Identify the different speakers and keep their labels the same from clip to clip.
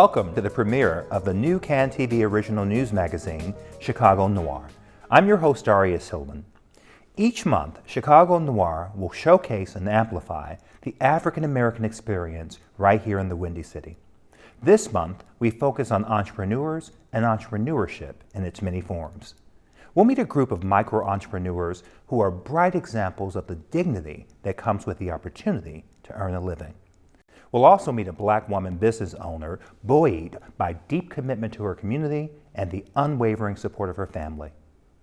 Speaker 1: Welcome to the premiere of the new CAN TV original news magazine, Chicago Noir. I'm your host, Darius Hillman. Each month, Chicago Noir will showcase and amplify the African-American experience right here in the Windy City. This month, we focus on entrepreneurs and entrepreneurship in its many forms. We'll meet a group of micro-entrepreneurs who are bright examples of the dignity that comes with the opportunity to earn a living. We'll also meet a Black woman business owner buoyed by deep commitment to her community and the unwavering support of her family.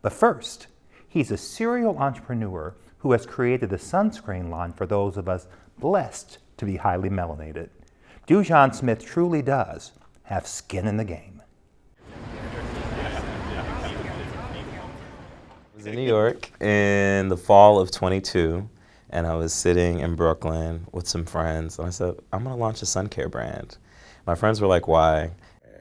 Speaker 1: But first, he's a serial entrepreneur who has created a sunscreen line for those of us blessed to be highly melanated. Dujon Smith truly does have skin in the game.
Speaker 2: I was in New York in the fall of 22. And I was sitting in Brooklyn with some friends, and I said, I'm gonna launch a sun care brand. My friends were like, why?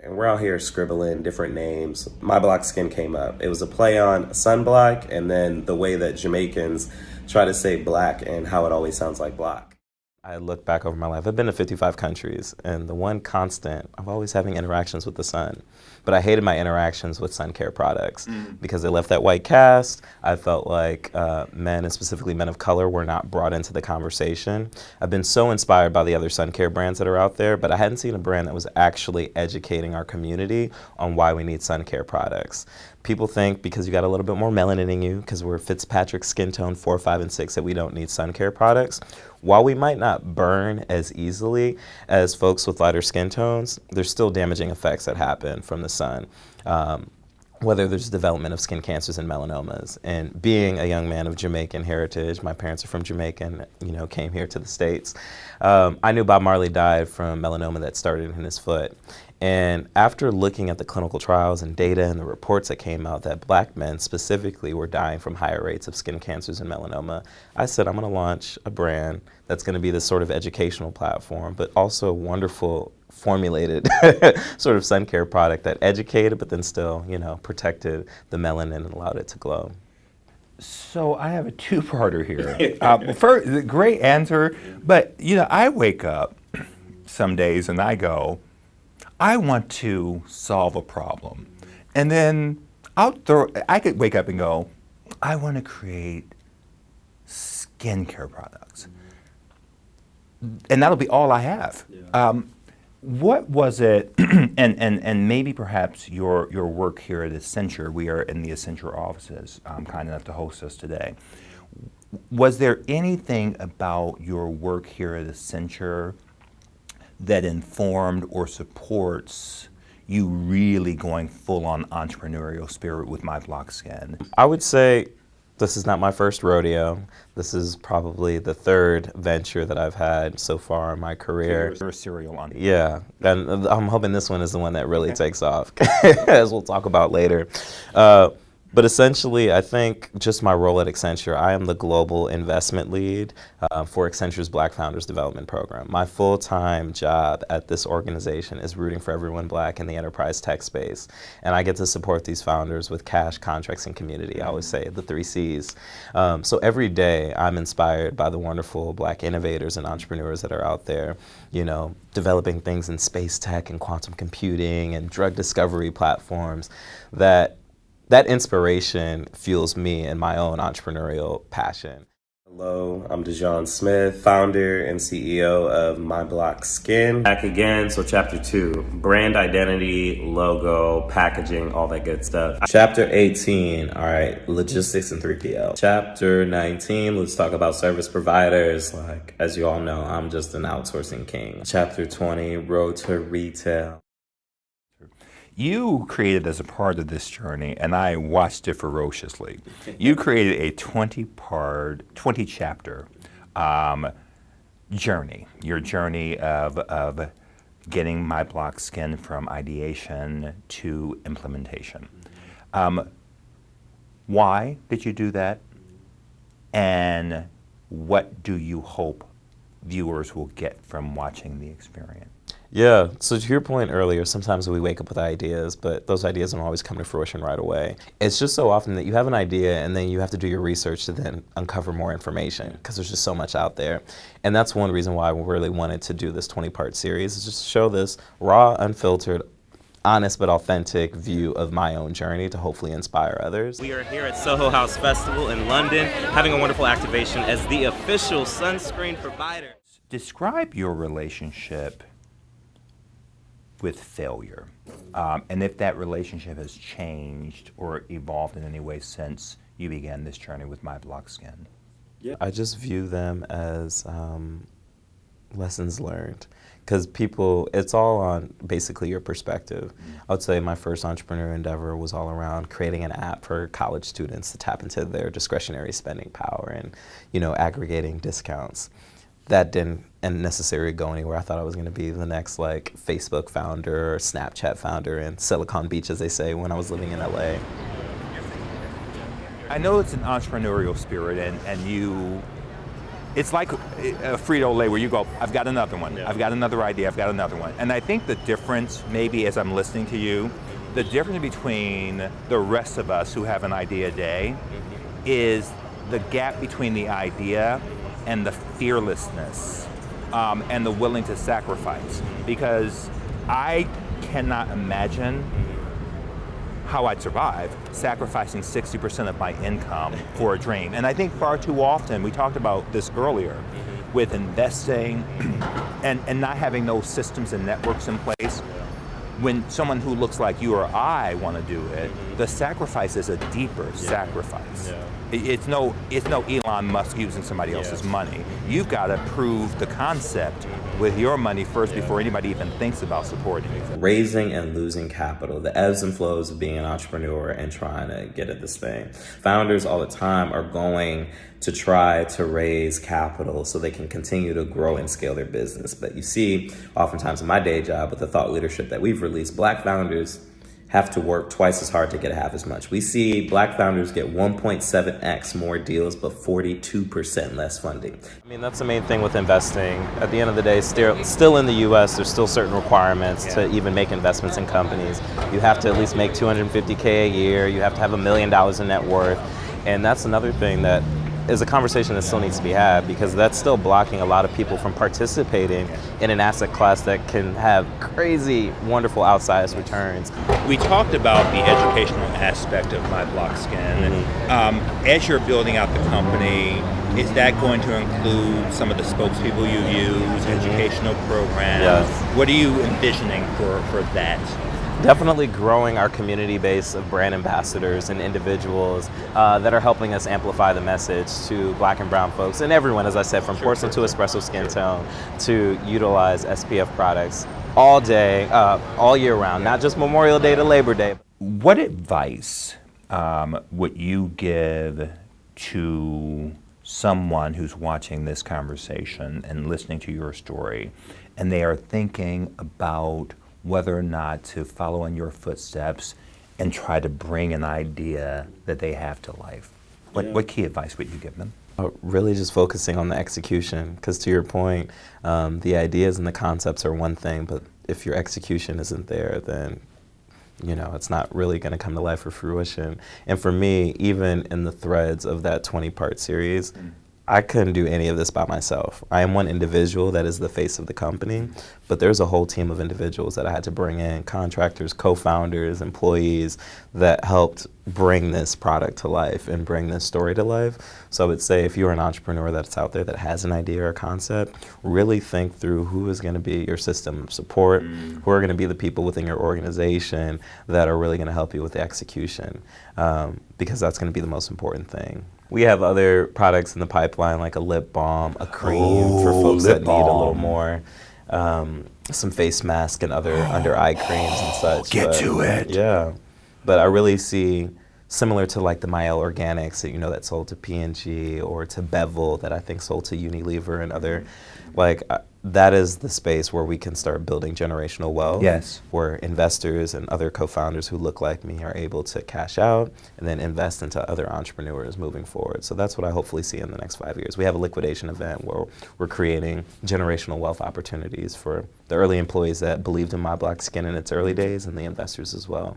Speaker 3: And we're out here scribbling different names. My Black Skin came up. It was a play on sunblock, and then the way that Jamaicans try to say black and how it always sounds like black.
Speaker 2: I look back over my life. I've been to 55 countries, and the one constant, I'm always having interactions with the sun. But I hated my interactions with sun care products because they left that white cast. I felt like men, and specifically men of color, were not brought into the conversation. I've been so inspired by the other sun care brands that are out there, but I hadn't seen a brand that was actually educating our community on why we need sun care products. People think because you got a little bit more melanin in you, because we're Fitzpatrick skin tone 4, 5, and 6, that we don't need sun care products. While we might not burn as easily as folks with lighter skin tones, there's still damaging effects that happen from the sun. Whether there's development of skin cancers and melanomas. And being a young man of Jamaican heritage, my parents are from Jamaica and came here to the States. I knew Bob Marley died from melanoma that started in his foot. And after looking at the clinical trials and data and the reports that came out that Black men specifically were dying from higher rates of skin cancers and melanoma, I said, I'm gonna launch a brand that's gonna be this sort of educational platform, but also a wonderful formulated sort of sun care product that educated, but then still, protected the melanin and allowed it to glow.
Speaker 1: So I have a two-parter here. First, great answer, but I wake up some days and I go, I want to solve a problem. And then I could wake up and go, I want to create skincare products. And that'll be all I have. Yeah. What was it, and maybe perhaps your work here at Accenture, we are in the Accenture offices, kind enough to host us today. Was there anything about your work here at Accenture that informed or supports you really going full on entrepreneurial spirit with My Black Skin?
Speaker 2: I would say this is not my first rodeo. This is probably the third venture that I've had so far in my career.
Speaker 1: You're a serial entrepreneur.
Speaker 2: Yeah, and I'm hoping this one is the one that really takes off, as we'll talk about later. But essentially, I think just my role at Accenture, I am the global investment lead for Accenture's Black Founders Development Program. My full-time job at this organization is rooting for everyone Black in the enterprise tech space. And I get to support these founders with cash, contracts, and community. I always say the 3 C's. So every day, I'm inspired by the wonderful Black innovators and entrepreneurs that are out there, developing things in space tech and quantum computing and drug discovery platforms that inspiration fuels me and my own entrepreneurial passion.
Speaker 3: Hello, I'm Dujon Smith, founder and CEO of My Black Skin. Back again, so chapter 2, brand identity, logo, packaging, all that good stuff. Chapter 18, all right, logistics and 3PL. Chapter 19, let's talk about service providers. Like, as you all know, I'm just an outsourcing king. Chapter 20, road to retail.
Speaker 1: You created as a part of this journey, and I watched it ferociously. You created a 20-chapter journey. Your journey of getting My Black Skin from ideation to implementation. Why did you do that? And what do you hope viewers will get from watching the experience?
Speaker 2: Yeah, so to your point earlier, sometimes we wake up with ideas, but those ideas don't always come to fruition right away. It's just so often that you have an idea and then you have to do your research to then uncover more information because there's just so much out there. And that's one reason why we really wanted to do this 20-part series, is just to show this raw, unfiltered, honest but authentic view of my own journey to hopefully inspire others. We are here at Soho House Festival in London, having a wonderful activation as the official sunscreen provider.
Speaker 1: Describe your relationship with failure, and if that relationship has changed or evolved in any way since you began this journey with My Block Skin.
Speaker 2: I just view them as lessons learned, because people, it's all on basically your perspective. I would say my first entrepreneur endeavor was all around creating an app for college students to tap into their discretionary spending power and, you know, aggregating discounts. That didn't necessarily go anywhere. I thought I was going to be the next like Facebook founder or Snapchat founder in Silicon Beach, as they say, when I was living in LA.
Speaker 1: I know it's an entrepreneurial spirit, and you, it's like a Frito-Lay where you go, I've got another one, I've got another idea, I've got another one. And I think the difference, maybe as I'm listening to you, the difference between the rest of us who have an idea a day is the gap between the idea and the fearlessness and the willing to sacrifice. Because I cannot imagine how I'd survive sacrificing 60% of my income for a dream. And I think far too often, we talked about this earlier, with investing and not having those systems and networks in place. When someone who looks like you or I want to do it, the sacrifice is a deeper sacrifice. It's no Elon Musk using somebody else's money. You've got to prove the concept with your money first before anybody even thinks about supporting you.
Speaker 3: Raising and losing capital, the ebbs and flows of being an entrepreneur and trying to get at this thing. Founders all the time are going to try to raise capital so they can continue to grow and scale their business. But you see, oftentimes in my day job with the thought leadership that we've released, Black founders have to work twice as hard to get half as much. We see Black founders get 1.7x more deals, but 42% less funding.
Speaker 2: I mean, that's the main thing with investing. At the end of the day, still in the US, there's still certain requirements to even make investments in companies. You have to at least make $250K a year. You have to have $1 million in net worth. And that's another thing that is a conversation that still needs to be had, because that's still blocking a lot of people from participating in an asset class that can have crazy, wonderful outsized returns.
Speaker 1: We talked about the educational aspect of My Block Skin. As you're building out the company, is that going to include some of the spokespeople you use, educational programs?
Speaker 2: Yes.
Speaker 1: What are you envisioning for that?
Speaker 2: Definitely growing our community base of brand ambassadors and individuals that are helping us amplify the message to Black and brown folks and everyone, as I said, from porcelain to espresso skin tone, to utilize SPF products all day, all year round, not just Memorial Day to Labor Day.
Speaker 1: What advice would you give to someone who's watching this conversation and listening to your story, and they are thinking about whether or not to follow in your footsteps and try to bring an idea that they have to life? What key advice would you give them?
Speaker 2: Really just focusing on the execution, because to your point, the ideas and the concepts are one thing, but if your execution isn't there, then it's not really going to come to life or fruition. And for me, even in the threads of that 20-part series, I couldn't do any of this by myself. I am one individual that is the face of the company, but there's a whole team of individuals that I had to bring in, contractors, co-founders, employees, that helped bring this product to life and bring this story to life. So I would say, if you're an entrepreneur that's out there that has an idea or a concept, really think through who is going to be your system of support, who are going to be the people within your organization that are really going to help you with the execution, because that's going to be the most important thing. We have other products in the pipeline, like a lip balm, a cream for folks that need a little more, some face mask and other under eye creams and such.
Speaker 1: Get to it.
Speaker 2: Yeah, but I really see, similar to like the Mael Organics that sold to P&G, or to Bevel that I think sold to Unilever and other, that is the space where we can start building generational wealth.
Speaker 1: Yes.
Speaker 2: Where investors and other co-founders who look like me are able to cash out and then invest into other entrepreneurs moving forward. So that's what I hopefully see in the next 5 years. We have a liquidation event where we're creating generational wealth opportunities for the early employees that believed in My Block Skin in its early days and the investors as well.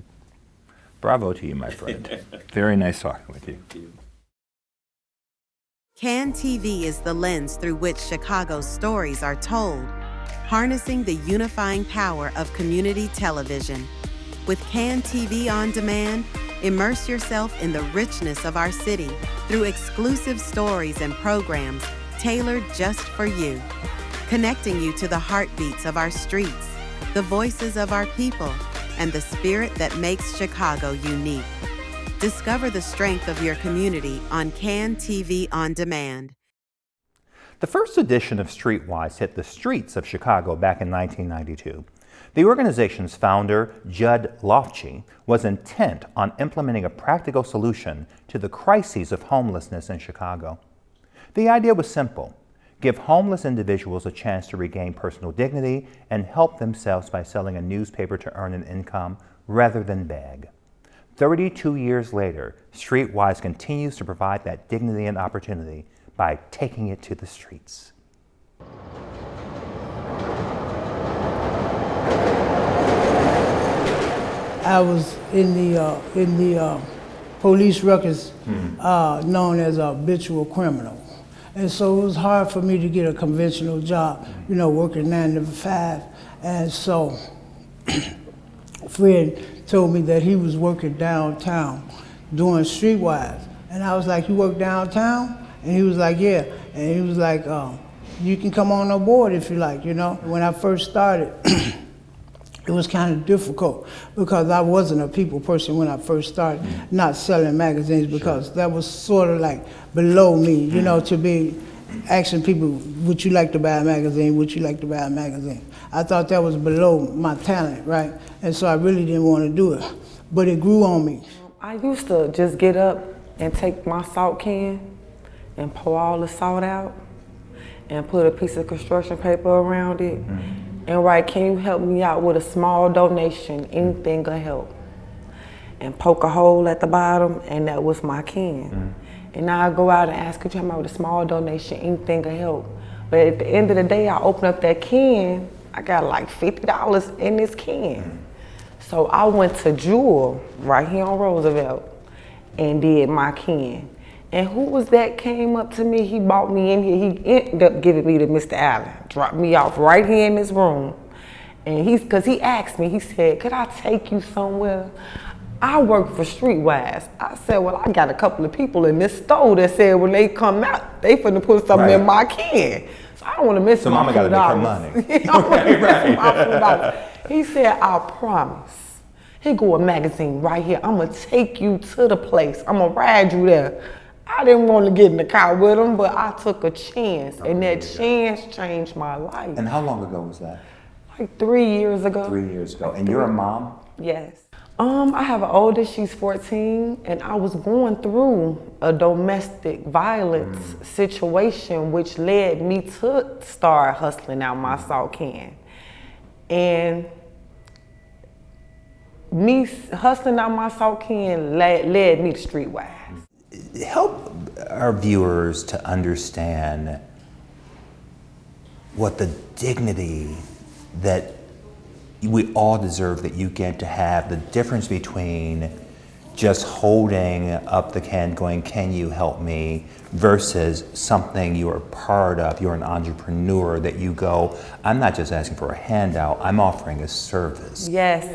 Speaker 1: Bravo to you, my friend. Very nice talking with you.
Speaker 4: CAN TV is the lens through which Chicago's stories are told, harnessing the unifying power of community television. With CAN TV On Demand, immerse yourself in the richness of our city through exclusive stories and programs tailored just for you, connecting you to the heartbeats of our streets, the voices of our people, and the spirit that makes Chicago unique. Discover the strength of your community on CAN TV On Demand.
Speaker 1: The first edition of Streetwise hit the streets of Chicago back in 1992. The organization's founder, Judd Lofche, was intent on implementing a practical solution to the crises of homelessness in Chicago. The idea was simple: give homeless individuals a chance to regain personal dignity and help themselves by selling a newspaper to earn an income rather than beg. 32 years later, Streetwise continues to provide that dignity and opportunity by taking it to the streets.
Speaker 5: I was in the police records known as a habitual criminal. And so it was hard for me to get a conventional job, you know, working 9 to 5. And so Fred told me that he was working downtown doing Streetwise. And I was like, "You work downtown?" And he was like, "Yeah." And he was like, "You can come on board if you like, you know." When I first started, it was kind of difficult because I wasn't a people person when I first started, not selling magazines, because that was sort of like below me, you know, to be asking people, "Would you like to buy a magazine? Would you like to buy a magazine?" I thought that was below my talent, right? And so I really didn't want to do it, but it grew on me.
Speaker 6: I used to just get up and take my salt can and pour all the salt out and put a piece of construction paper around it and write, "Can you help me out with a small donation? Anything will help." And poke a hole at the bottom, and that was my can. And now I go out and ask, "Could you help me with a small donation? Anything will help." But at the end of the day, I open up that can, I got like $50 in this can. So I went to Jewel right here on Roosevelt and did my can. And who was that came up to me? He brought me in here. He ended up giving me to Mr. Allen, dropped me off right here in this room. And cause he asked me, he said, "Could I take you somewhere?" I work for Streetwise. I said, "Well, I got a couple of people in this store that said when they come out, they finna put something in my can. So I don't wanna miss
Speaker 1: So
Speaker 6: my
Speaker 1: mama gotta make her money.
Speaker 6: He said, "I promise. Here go a magazine right here. I'm gonna take you to the place. I'm gonna ride you there." I didn't want to get in the car with him, but I took a chance, and that chance changed my life.
Speaker 1: And how long ago was that?
Speaker 6: Like 3 years ago.
Speaker 1: 3 years ago. And you're a mom?
Speaker 6: Yes. I have an oldest, she's 14, and I was going through a domestic violence situation, which led me to start hustling out my salt can. And me hustling out my salt can led me to Streetwise.
Speaker 1: Help our viewers to understand what the dignity that we all deserve that you get to have, the difference between just holding up the can going, "Can you help me?" versus something you're part of, you're an entrepreneur, that you go, "I'm not just asking for a handout, I'm offering a service."
Speaker 6: Yes,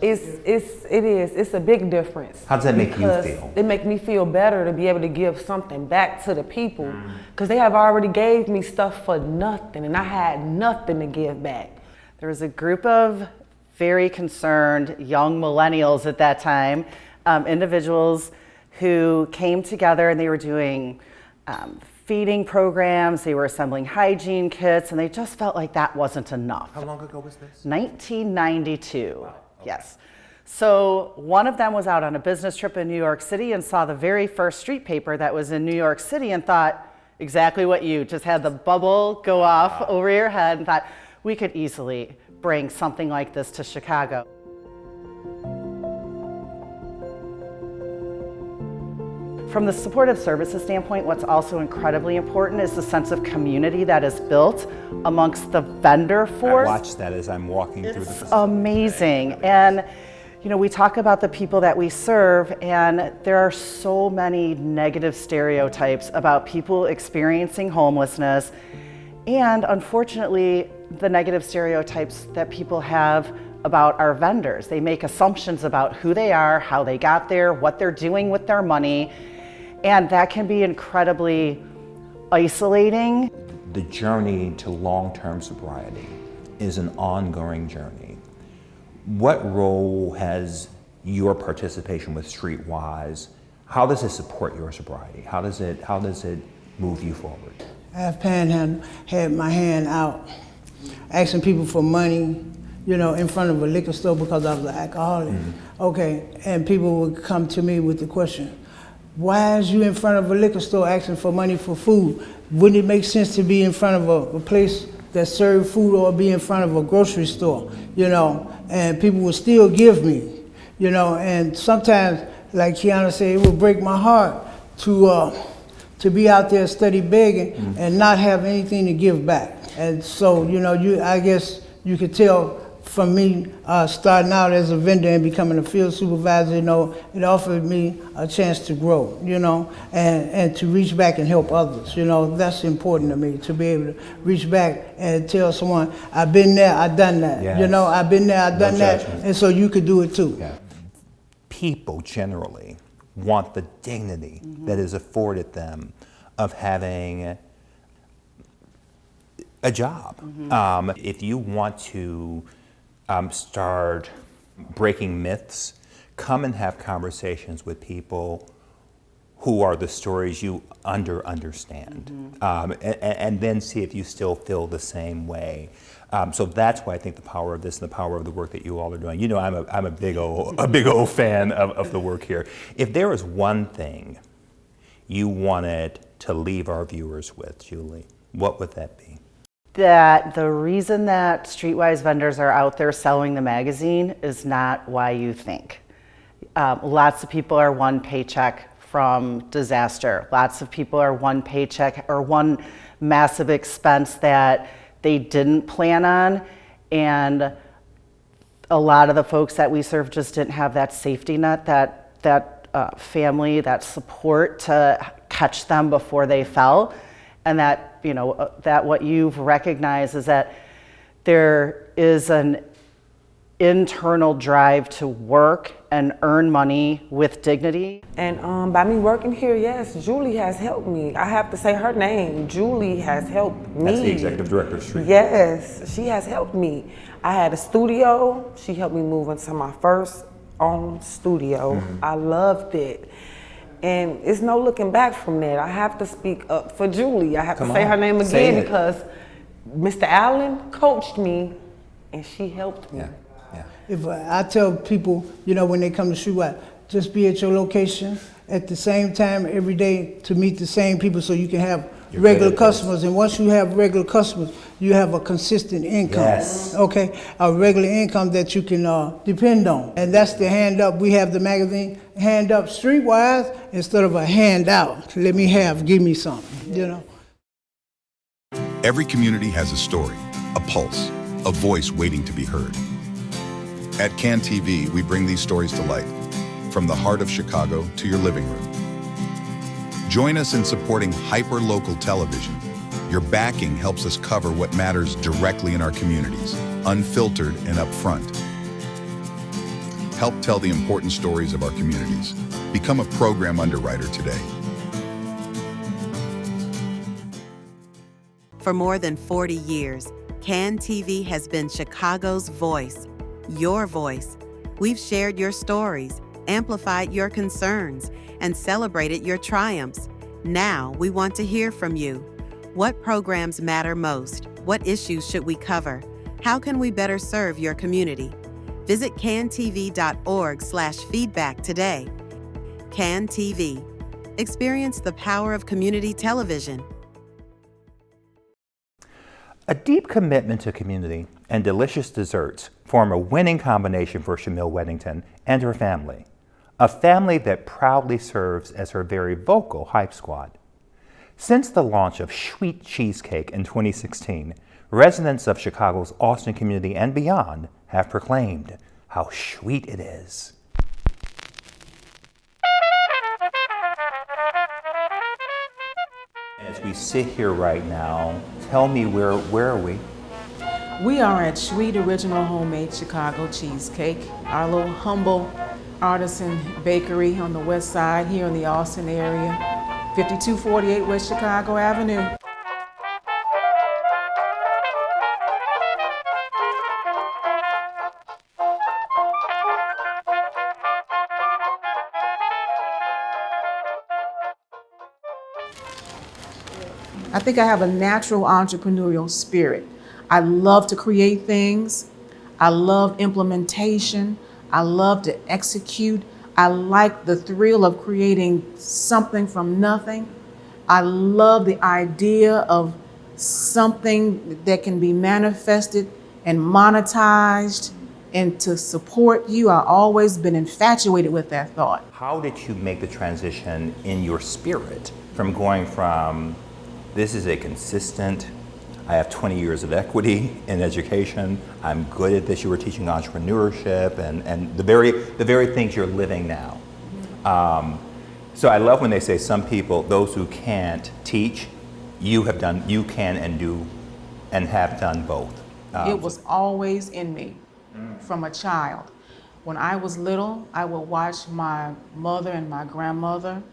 Speaker 6: it's a big difference.
Speaker 1: How does that make you feel?
Speaker 6: It makes me feel better to be able to give something back to the people, because they have already gave me stuff for nothing, and I had nothing to give back.
Speaker 7: There was a group of very concerned young millennials at that time, individuals who came together, and they were doing feeding programs, they were assembling hygiene kits, and they just felt like that wasn't enough.
Speaker 1: How long ago was this?
Speaker 7: 1992.
Speaker 1: Wow. Okay.
Speaker 7: Yes. So one of them was out on a business trip in New York City and saw the very first street paper that was in New York City and thought, exactly what you just had the bubble go off over your head and thought, we could easily bring something like this to Chicago. From the supportive services standpoint, what's also incredibly important is the sense of community that is built amongst the vendor force.
Speaker 1: I watch that as I'm walking through the facility.
Speaker 7: Amazing. And you know, we talk about the people that we serve, and there are so many negative stereotypes about people experiencing homelessness, and unfortunately, the negative stereotypes that people have about our vendors. They make assumptions about who they are, how they got there, what they're doing with their money, and that can be incredibly isolating.
Speaker 1: The journey to long-term sobriety is an ongoing journey. What role has your participation with Streetwise, how does it support your sobriety? How does it move you forward?
Speaker 5: I have had my hand out, asking people for money, you know, in front of a liquor store because I was an alcoholic. Okay, and people would come to me with the question, why is you in front of a liquor store asking for money for food? Wouldn't it make sense to be in front of a place that serves food or be in front of a grocery store, you know? And people would still give me, you know, and sometimes, like Kiana said, it would break my heart to be out there steady begging and not have anything to give back. And so, you know, I guess you could tell from me starting out as a vendor and becoming a field supervisor, you know, it offered me a chance to grow, you know, and to reach back and help others. You know, that's important to me, to be able to reach back and tell someone, I've been there, I've done that.
Speaker 1: Yes.
Speaker 5: You know, I've been there, I've done that, and so you could do it too.
Speaker 1: Yeah. People generally want the dignity that is afforded them of having a job. If you want to start breaking myths, come and have conversations with people who are the stories you understand, and then see if you still feel the same way. So that's why I think the power of this and the power of the work that you all are doing. You know, I'm a big old fan of the work here. If there is one thing you wanted to leave our viewers with, Julie, what would that be?
Speaker 7: That the reason that Streetwise vendors are out there selling the magazine is not why you think. Lots of people are one paycheck from disaster. Lots of people are one paycheck or one massive expense that they didn't plan on, and a lot of the folks that we serve just didn't have that safety net, that family, that support to catch them before they fell. And that, you know, that what you've recognized is that there is an internal drive to work and earn money with dignity.
Speaker 6: And by me working here, yes, Julie has helped me. I have to say her name. Julie has helped me.
Speaker 1: That's the executive director of Street.
Speaker 6: Yes, she has helped me. I had a studio. She helped me move into my first own studio. I loved it. And it's no looking back from that. I have to speak up for Julie. I have to say her name again because Mr. Allen coached me and she helped me.
Speaker 1: Yeah.
Speaker 5: If I tell people, you know, when they come to Streetwise, just be at your location at the same time every day to meet the same people so you can have regular customers. And once you have regular customers, you have a consistent income.
Speaker 1: Yes.
Speaker 5: Okay, a regular income that you can depend on. And that's the hand up. We have the magazine Hand Up Streetwise instead of a handout. Give me something, you know.
Speaker 8: Every community has a story, a pulse, a voice waiting to be heard. At CAN TV, we bring these stories to light, from the heart of Chicago to your living room. Join us in supporting hyper-local television. Your backing helps us cover what matters directly in our communities, unfiltered and upfront. Help tell the important stories of our communities. Become a program underwriter today.
Speaker 4: For more than 40 years, CAN TV has been Chicago's voice, your voice. We've shared your stories, amplified your concerns, and celebrated your triumphs. Now we want to hear from you. What programs matter most? What issues should we cover? How can we better serve your community? Visit cantv.org/feedback today. CAN TV. Experience the power of community television.
Speaker 1: A deep commitment to community and delicious desserts form a winning combination for Shamil Weddington and her family, a family that proudly serves as her very vocal hype squad. Since the launch of Sweet Cheesecake in 2016, residents of Chicago's Austin community and beyond have proclaimed how sweet it is. As we sit here right now, tell me where are we?
Speaker 9: We are at Sweet Original Homemade Chicago Cheesecake, our little humble artisan bakery on the west side here in the Austin area, 5248 West Chicago Avenue. I think I have a natural entrepreneurial spirit. I love to create things. I love implementation. I love to execute. I like the thrill of creating something from nothing. I love the idea of something that can be manifested and monetized and to support you. I've always been infatuated with that thought.
Speaker 1: How did you make the transition in your spirit from going from this is a consistent, I have 20 years of equity in education, I'm good at this, you were teaching entrepreneurship and the very things you're living now. So I love when they say some people, those who can't teach, you can and do and have done both.
Speaker 9: It was always in me from a child. When I was little, I would watch my mother and my grandmother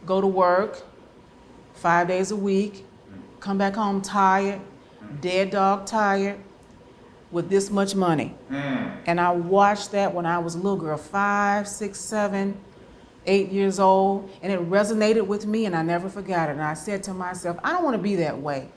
Speaker 9: go to work 5 days a week, come back home tired, dead dog tired, with this much money. And I watched that when I was a little girl, 5, 6, 7, 8 years old, and it resonated with me and I never forgot it. And I said to myself, I don't want to be that way.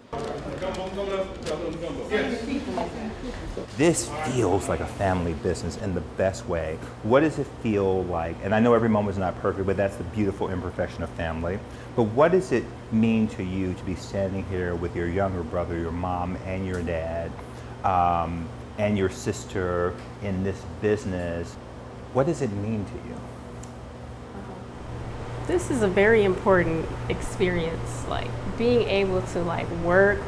Speaker 1: This feels like a family business in the best way. What does it feel like? And I know every moment is not perfect, but that's the beautiful imperfection of family. But what does it mean to you to be standing here with your younger brother, your mom, and your dad, and your sister in this business? What does it mean to you?
Speaker 10: This is a very important experience, like being able to like work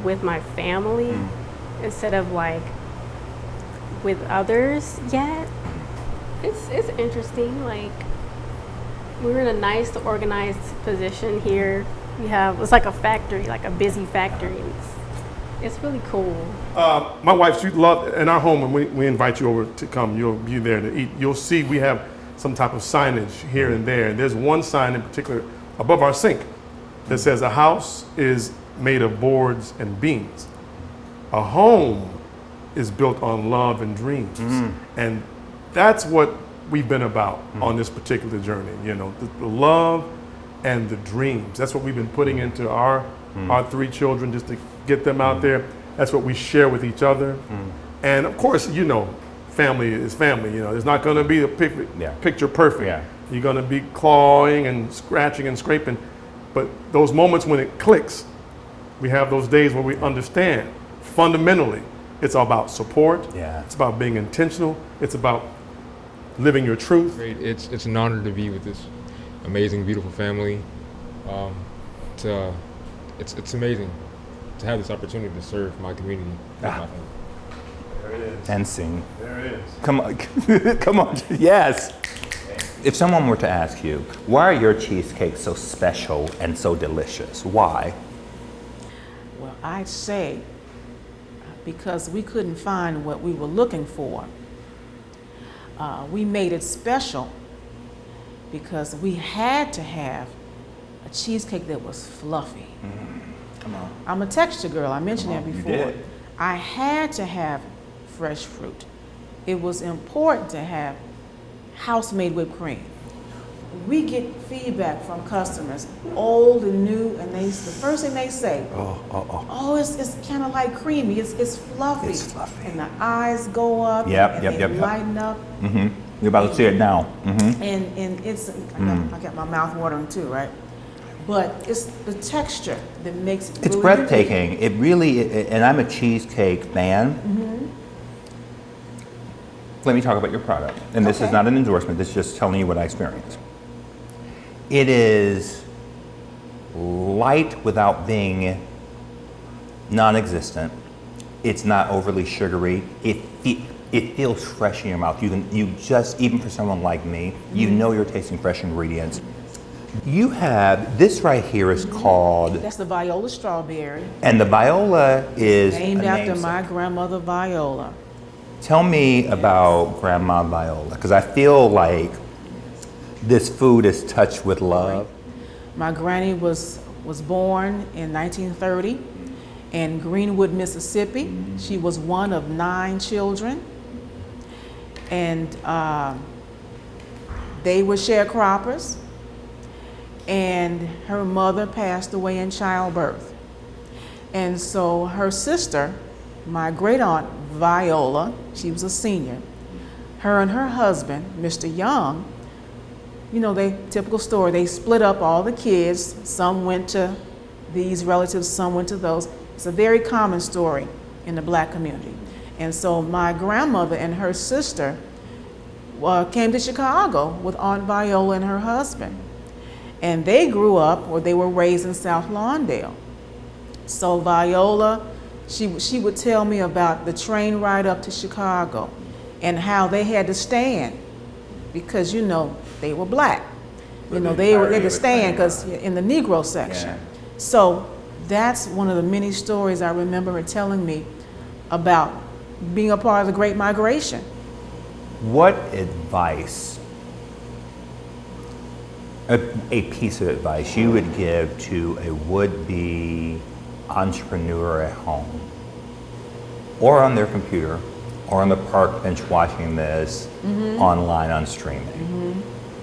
Speaker 10: with my family instead of like with others yet. It's interesting. Like we're in a nice organized position here. It's like a factory, like a busy factory. It's really cool.
Speaker 11: My wife, she loved in our home when we invite you over to come. You'll be there to eat. You'll see we have some type of signage here and there. And there's one sign in particular above our sink that says a house is made of boards and beams. A home is built on love and dreams. And that's what we've been about on this particular journey. You know, the love and the dreams. That's what we've been putting into our 3 children just to get them out there. That's what we share with each other. And of course, you know, family is family. You know, there's not going to be a picture perfect. You're going to be clawing and scratching and scraping. But those moments when it clicks, we have those days where we understand fundamentally it's all about support. It's about being intentional. It's about living your truth.
Speaker 12: Great. It's an honor to be with this amazing, beautiful family. It's amazing to have this opportunity to serve my community with my family.
Speaker 11: There it is.
Speaker 1: And sing.
Speaker 11: There it is.
Speaker 1: Come on, come on, yes. If someone were to ask you, why are your cheesecakes so special and so delicious? Why?
Speaker 9: Well, I'd say because we couldn't find what we were looking for. We made it special because we had to have a cheesecake that was fluffy.
Speaker 1: Come on.
Speaker 9: I'm a texture girl, I mentioned that before.
Speaker 1: You did.
Speaker 9: I had to have fresh fruit. It was important to have house-made whipped cream. We get feedback from customers, old and new, and the first thing they say, it's kind of like creamy, it's fluffy.
Speaker 1: It's fluffy.
Speaker 9: And the eyes go up,
Speaker 1: Yep.
Speaker 9: lighten up.
Speaker 1: You're about to see it now.
Speaker 9: And it's, I got my mouth watering too, right? but it's the texture that makes it
Speaker 1: It's
Speaker 9: really
Speaker 1: breathtaking. It really, and I'm a cheesecake fan. Let me talk about your product. And this is not an endorsement, this is just telling you what I experienced. It is light without being non-existent. It's not overly sugary. It feels fresh in your mouth. You just, even for someone like me, you know you're tasting fresh ingredients. You have, this right here is called...
Speaker 9: That's the Viola strawberry.
Speaker 1: And the Viola is
Speaker 9: named
Speaker 1: a
Speaker 9: after
Speaker 1: namesake.
Speaker 9: my grandmother Viola.
Speaker 1: Tell me about Grandma Viola, because I feel like this food is touched with love.
Speaker 9: My granny was born in 1930 in Greenwood, Mississippi. She was one of 9 children. And they were sharecroppers. And her mother passed away in childbirth. And so her sister, my great aunt Viola, she was a senior, her and her husband, Mr. Young, you know, typical story, they split up all the kids. Some went to these relatives, some went to those. It's a very common story in the black community. And so my grandmother and her sister came to Chicago with Aunt Viola and her husband. And they grew up, or they were raised in South Lawndale. So Viola, she would tell me about the train ride up to Chicago and how they had to stand because, you know, they were black. You know, they had to stand because in the Negro section.
Speaker 1: Yeah.
Speaker 9: So that's one of the many stories I remember her telling me about being a part of the Great Migration.
Speaker 1: What advice, a piece of advice you would give to a would-be entrepreneur at home or on their computer or on the park bench watching this online on streaming?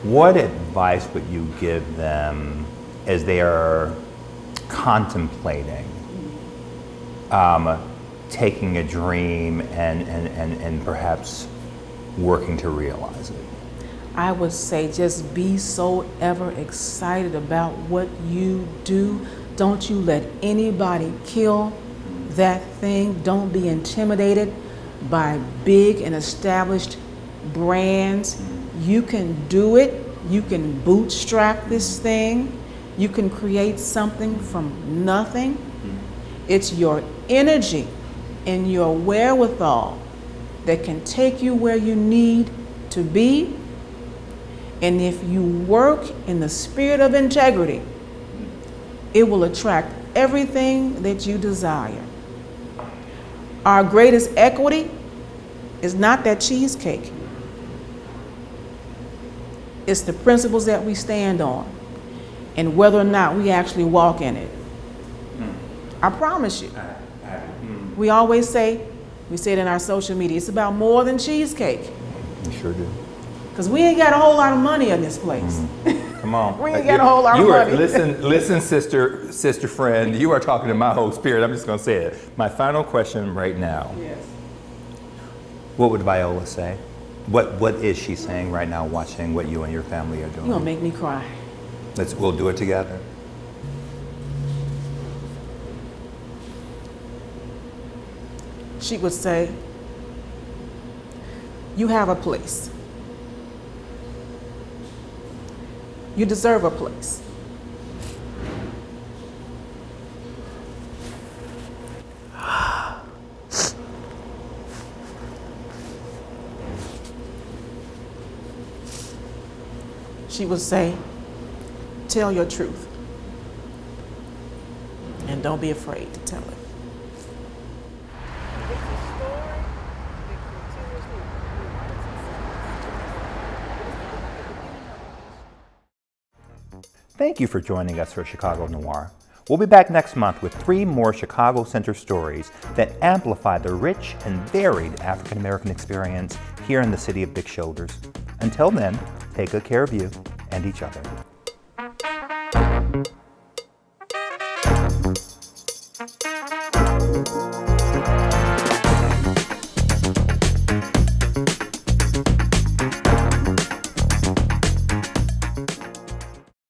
Speaker 1: What advice would you give them as they are contemplating taking a dream and perhaps working to realize it?
Speaker 9: I would say just be so ever excited about what you do. Don't you let anybody kill that thing. Don't be intimidated by big and established brands. You can do it. You can bootstrap this thing. You can create something from nothing. It's your energy and your wherewithal that can take you where you need to be. And if you work in the spirit of integrity, it will attract everything that you desire. Our greatest equity is not that cheesecake. It's the principles that we stand on and whether or not we actually walk in it. I promise you. We always say, we say it in our social media, it's about more than cheesecake.
Speaker 1: You sure do.
Speaker 9: Because we ain't got a whole lot of money in this place.
Speaker 1: Come on.
Speaker 9: We ain't got a whole lot of money.
Speaker 1: Listen, sister friend, you are talking to my whole spirit. I'm just going to say it. My final question right now.
Speaker 9: Yes.
Speaker 1: What would Viola say? What is she saying right now watching what you and your family are doing?
Speaker 9: You're gonna make me cry.
Speaker 1: We'll do it together.
Speaker 9: She would say, you have a place. You deserve a place. She would say, tell your truth. And don't be afraid to tell it.
Speaker 1: Thank you for joining us for Chicago Noir. We'll be back next month with 3 more Chicago-centered stories that amplify the rich and varied African-American experience here in the city of Big Shoulders. Until then, take good care of you and each other.